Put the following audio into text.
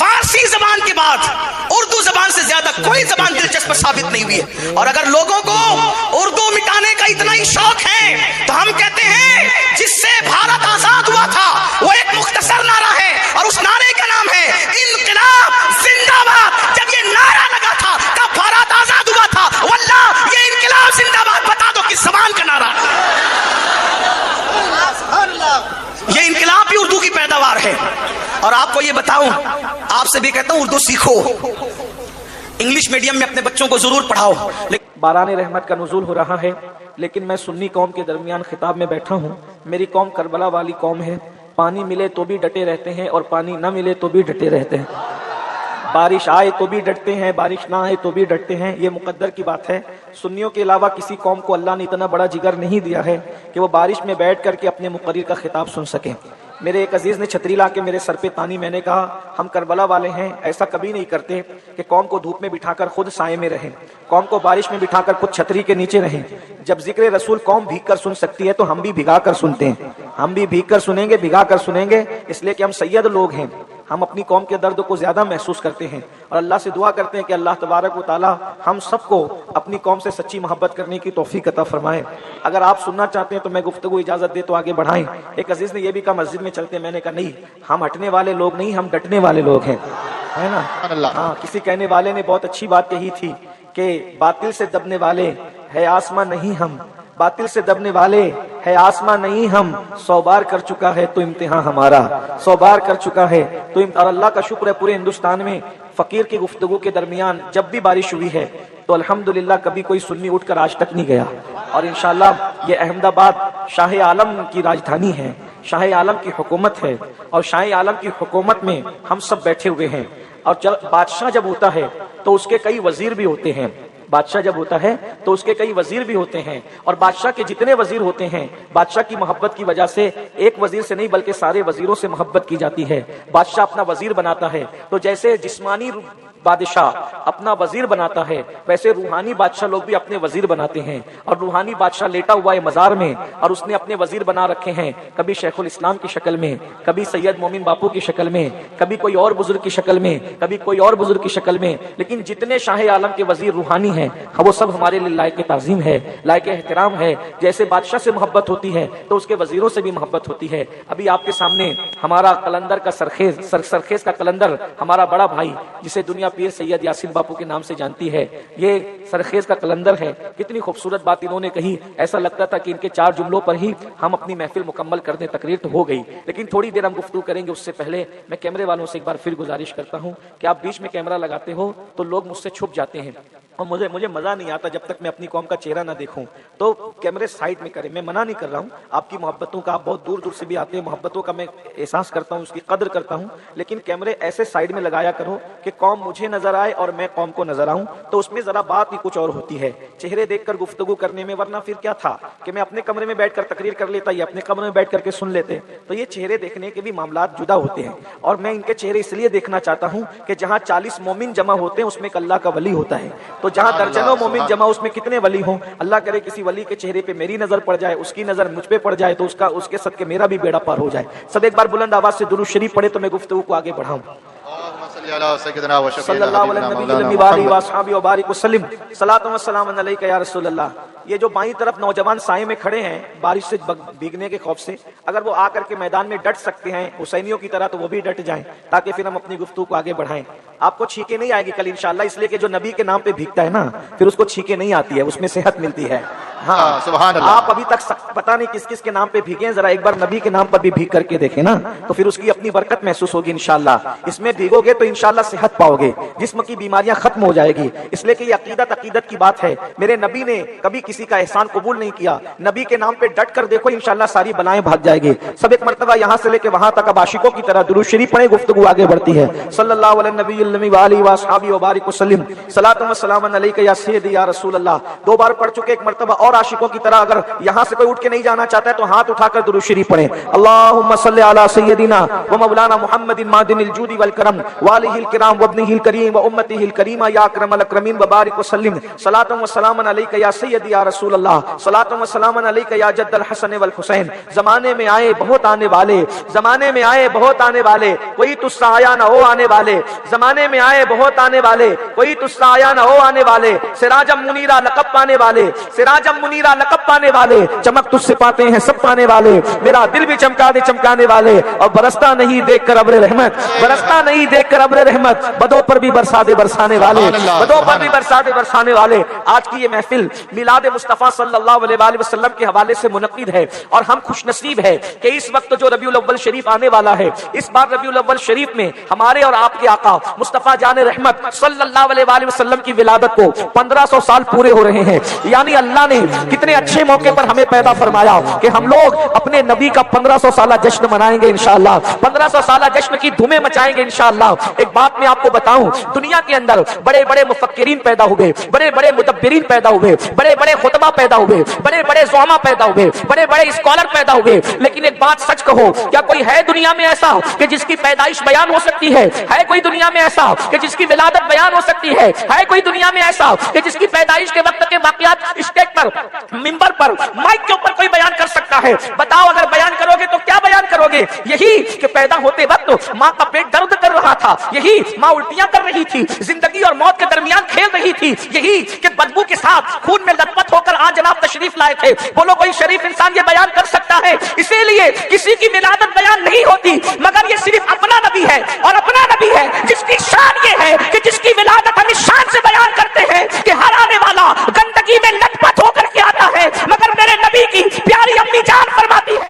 فارسی زبان کے بعد اردو زبان سے زیادہ کوئی زبان دلچسپ ثابت نہیں ہوئی ہے. اور اگر لوگوں کو اردو مٹانے کا اتنا ہی شوق ہے تو ہم کہتے ہیں جس سے بھارت آزاد ہوا تھا وہ ایک مختصر نعرہ ہے اور اس نعرے کا نام ہے انقلاب زندہ باد. جب یہ نعرہ لگا تھا کب بھارت آزاد ہوا تھا؟ واللہ یہ انقلاب زندہ باد بتا دو کس زبان کا نعرہ. یہ انقلاب بھی اردو کی پیداوار ہے. اور آپ کو یہ بتاؤں، آپ سے بھی کہتا ہوں اردو سیکھو، انگلش میڈیم میں اپنے بچوں کو ضرور پڑھاؤ. باران رحمت کا نزول ہو رہا ہے، لیکن میں سنی قوم کے درمیان خطاب میں بیٹھا ہوں. میری قوم کربلا والی قوم ہے. پانی ملے تو بھی ڈٹے رہتے ہیں اور پانی نہ ملے تو بھی ڈٹے رہتے ہیں. بارش آئے تو بھی ڈٹتے ہیں، بارش نہ آئے تو بھی ڈٹتے ہیں. یہ مقدر کی بات ہے. سنیوں کے علاوہ کسی قوم کو اللہ نے اتنا بڑا جگر نہیں دیا ہے کہ وہ بارش میں بیٹھ کر کے اپنے مقرر کا خطاب سن سکیں. میرے ایک عزیز نے چھتری لا کے میرے سر پہ تانی. میں نے کہا ہم کربلا والے ہیں، ایسا کبھی نہیں کرتے کہ قوم کو دھوپ میں بٹھا کر خود سائے میں رہیں، قوم کو بارش میں بٹھا کر خود چھتری کے نیچے رہیں. جب ذکر رسول قوم بھیگ کر سن سکتی ہے تو ہم بھی بھگا کر سنتے ہیں. ہم بھی بھیگ کر سنیں گے، بھگا کر سنیں گے، اس لیے کہ ہم سید لوگ ہیں. ہم اپنی قوم کے درد کو زیادہ محسوس کرتے ہیں اور اللہ سے دعا کرتے ہیں کہ اللہ تبارک و تعالی ہم سب کو اپنی قوم سے سچی محبت کرنے کی توفیق عطا فرمائے. اگر آپ سننا چاہتے ہیں تو میں گفتگو اجازت دے تو آگے بڑھائیں. ایک عزیز نے یہ بھی کہا مسجد میں چلتے ہیں. میں نے کہا نہیں، ہم ہٹنے والے لوگ نہیں، ہم ڈٹنے والے لوگ ہیں، ہے نا. ہاں، کسی کہنے والے نے بہت اچھی بات کہی تھی کہ باطل سے دبنے والے ہے آسمان نہیں ہم، باطل سے دبنے والے ہے آسمان نہیں ہم. 100 بار کر چکا ہے تو امتحان ہمارا، 100 بار کر چکا ہے تو اور اللہ کا شکر ہے پورے ہندوستان میں فقیر کی گفتگو کے درمیان جب بھی بارش ہوئی ہے تو الحمدللہ کبھی کوئی سنی اٹھ کر آج تک نہیں گیا. اور انشاءاللہ یہ احمد آباد شاہ عالم کی راجدھانی ہے، شاہ عالم کی حکومت ہے، اور شاہ عالم کی حکومت میں ہم سب بیٹھے ہوئے ہیں. اور بادشاہ جب ہوتا ہے تو اس کے کئی وزیر بھی ہوتے ہیں. بادشاہ جب ہوتا ہے تو اس کے کئی وزیر بھی ہوتے ہیں، اور بادشاہ کے جتنے وزیر ہوتے ہیں بادشاہ کی محبت کی وجہ سے ایک وزیر سے نہیں بلکہ سارے وزیروں سے محبت کی جاتی ہے. بادشاہ اپنا وزیر بناتا ہے تو جیسے جسمانی بادشاہ اپنا وزیر بناتا ہے ویسے روحانی بادشاہ لوگ بھی اپنے وزیر بناتے ہیں. اور روحانی بادشاہ لیٹا ہوا ہے مزار میں اور اس نے اپنے وزیر بنا رکھے ہیں، کبھی شیخ الاسلام کی شکل میں، کبھی سید مومن باپو کی شکل میں، کبھی کوئی اور بزرگ کی شکل میں، کبھی کوئی اور بزرگ کی شکل میں. لیکن جتنے شاہ عالم کے وزیر روحانی ہیں وہ سب ہمارے لیے لائق تعظیم ہے، لائق احترام ہے. جیسے بادشاہ سے محبت ہوتی ہے تو اس کے وزیروں سے بھی محبت ہوتی ہے. ابھی آپ کے سامنے ہمارا قلندر کا سرخیز کا قلندر، ہمارا بڑا بھائی جسے دنیا پیر سید یاسین باپو کے نام سے جانتی ہے، یہ سرخیز کا قلندر ہے. کتنی خوبصورت بات انہوں نے کہی، ایسا لگتا تھا کہ ان کے 4 جملوں پر ہی ہم اپنی محفل مکمل کر دیں. تقریر تو ہو گئی لیکن تھوڑی دیر ہم گفتگو کریں گے. اس سے پہلے میں کیمرے والوں سے ایک بار پھر گزارش کرتا ہوں کہ آپ بیچ میں کیمرہ لگاتے ہو تو لوگ مجھ سے چھپ جاتے ہیں اور مجھے مزہ نہیں آتا جب تک میں اپنی قوم کا چہرہ نہ دیکھوں. تو کیمرے سائڈ میں کریں. میں منع نہیں کر رہا ہوں، آپ کی محبتوں کا، آپ بہت دور دور سے بھی آتے ہیں، محبتوں کا میں احساس کرتا ہوں، اس کی قدر کرتا ہوں، لیکن کیمرے ایسے سائڈ میں لگایا کرو کہ قوم مجھے نظر آئے اور میں قوم کو نظر آؤں. تو اس میں ذرا بات ہی کچھ اور ہوتی ہے چہرے دیکھ کر گفتگو کرنے میں. ورنہ پھر کیا تھا کہ میں اپنے کمرے میں بیٹھ کر تقریر کر لیتا یا اپنے کمرے میں بیٹھ کر کے سن لیتے. تو یہ چہرے دیکھنے کے بھی معاملات جدا ہوتے ہیں اور میں ان کے چہرے اس لیے دیکھنا چاہتا ہوں کہ جہاں 40 مومن جمع ہوتے ہیں اس میں ایک اللہ کا ولی ہوتا ہے. تو جہاں درجنوں مومن جمع اس میں کتنے ولی ہوں. اللہ کرے کسی ولی کے چہرے پہ میری نظر پڑ جائے، اس کی نظر مجھ پہ پڑ جائے تو اس کے صدقے میرا بھی بیڑا پار ہو جائے. سب ایک بار بلند آواز سے درود شریف پڑھے تو میں گفتگو کو آگے بڑھاؤں. صلی اللہ علیہ نبی و اصحابہ و بارک وسلم. صلاۃ و سلام علیک یا رسول اللہ. یہ جو بائیں طرف نوجوان سائے میں کھڑے ہیں بارش سے بھیگنے کے خوف سے، اگر وہ آ کر کے میدان میں ڈٹ سکتے ہیں حسینیوں کی طرح تو وہ بھی ڈٹ جائیں تاکہ پھر ہم اپنی گفتگو کو آگے بڑھائیں. آپ کو چھینکیں نہیں آئے گی کل انشاءاللہ، اس لیے کہ جو نبی کے نام پہ بھیگتا ہے نا پھر اس کو چھینکیں نہیں آتی ہے، اس میں صحت ملتی ہے. ہاں سبحان اللہ. آپ ابھی تک پتہ نہیں کس کس کے نام پہ بھیگے ہیں، ذرا ایک بار نبی کے نام پر بھی بھیگ کر کے دیکھیں نا تو پھر اس کی اپنی برکت محسوس ہوگی انشاءاللہ. اس میں بھیگو گے تو انشاءاللہ صحت پاؤ گے، جسم کی بیماریاں ختم ہو جائے گی. اس لیے کہ یہ عقیدت کی بات ہے. میرے نبی نے کبھی کسی کا احسان قبول نہیں کیا. نبی کے نام پہ ڈٹ کر دیکھو انشاءاللہ ساری بلائیں بھاگ جائے گی. سب ایک مرتبہ یہاں سے لے کے وہاں تک اب عاشقوں کی طرح درود شریف پڑھیں، گفتگو آگے بڑھتی ہے. صلی اللہ علیہ نبی النبی وآلہ واصحابہ وبارک وسلم. صلاۃ و سلام علیک یا سیدی یا رسول اللہ. 2 بار پڑھ چکے، ایک مرتبہ اور عاشقوں کی طرح اگر یہاں سے کوئی اٹھ کے نہیں جانا چاہتا ہے تو ہاتھ اٹھا کر درود شریف پڑھیں. اللہم صلی علی سیدنا و مولانا محمد معدن الجود والکرم والہ الکرام وابنہ الکریم و امتہ الکریمہ یا اکرم الاکرمین وبارک وسلم صلاۃ و سلام علیک یا سیدی یا رسول اللہ صلاۃ و سلام علیک یا جد الحسن والحسین. زمانے میں آئے بہت آنے والے, زمانے میں آئے بہت آنے والے, کوئی تجھ سا آیا نہ ہو آنے والے. زمانے میں آئے بہت آنے والے, کوئی تجھ سا آیا نہ ہو آنے والے. سراجم منیرہ لقب پانے والے, سراجم منیرہ لقب پانے والے, چمک تجھ سے پاتے ہیں سب پانے والے. میرا دل بھی چمکا دے چمکانے والے, اور برستا نہیں دیکھ کر ابر رحمت, برستا نہیں دیکھ کر ابر رحمت, بدوں پر بھی برسا دے برسانے والے, بدوں پر بھی برسا دے برسانے والے. آج کی یہ محفل میلاد مصطفیٰ صلی اللہ علیہ وآلہ وسلم کے حوالے سے منعقد ہے, اور ہم خوش نصیب ہے کہ اس وقت جو ربیع الاول شریف آنے والا ہے, اس بار ربیع الاول شریف میں ہمارے اور آپ کے آقا مصطفیٰ جان رحمت صلی اللہ علیہ وآلہ وسلم کی ولادت کو 1500 سال پورے ہو رہے ہیں. یعنی اللہ نے کتنے اچھے موقع پر ہمیں پیدا فرمایا کہ ہم لوگ اپنے نبی کا 1500 سالہ جشن منائیں گے انشاءاللہ, 1500 سالہ جشن کی دھومیں مچائیں گے انشاءاللہ. ایک بات میں آپ کو بتاؤں, دنیا کے اندر بڑے بڑے مفکرین پیدا ہوئے, بڑے بڑے مدبرین پیدا ہوئے, بڑے بڑے خطبہ پیدا ہوئے, بڑے بڑے زعما پیدا ہوئے, بڑے بڑے اسکالر پیدا ہوئے, لیکن ایک بات سچ کہو, کیا کوئی ہے دنیا میں ایسا کہ جس کی پیدائش بیان ہو سکتی ہے کوئی دنیا میں ایسا کہ جس کی ولادت بیان ہو سکتی ہے کوئی دنیا میں ایسا کہ جس کی پیدائش کے وقت کے واقعات اسٹیج پر, منبر پر, مائک کے اوپر کوئی بیان کر سکتا ہے؟ بتاؤ, اگر بیان کرو گے تو کیا بیان کرو گے؟ یہی کہ پیدا ہوتے وقت ماں کا پیٹ درد کر رہا تھا, یہی ماں الٹیاں کر رہی تھی, زندگی اور موت کے درمیان کھیل رہی تھی, یہی کہ بدبو کے ساتھ خون میں لت پت ہو کر آج جناب تشریف لائے تھے. بولو کوئی شریف انسان یہ بیان کر سکتا ہے؟ اسی لیے کسی کی ولادت بیان نہیں ہوتی, مگر یہ صرف اپنا نبی ہے, اور اپنا نبی ہے جس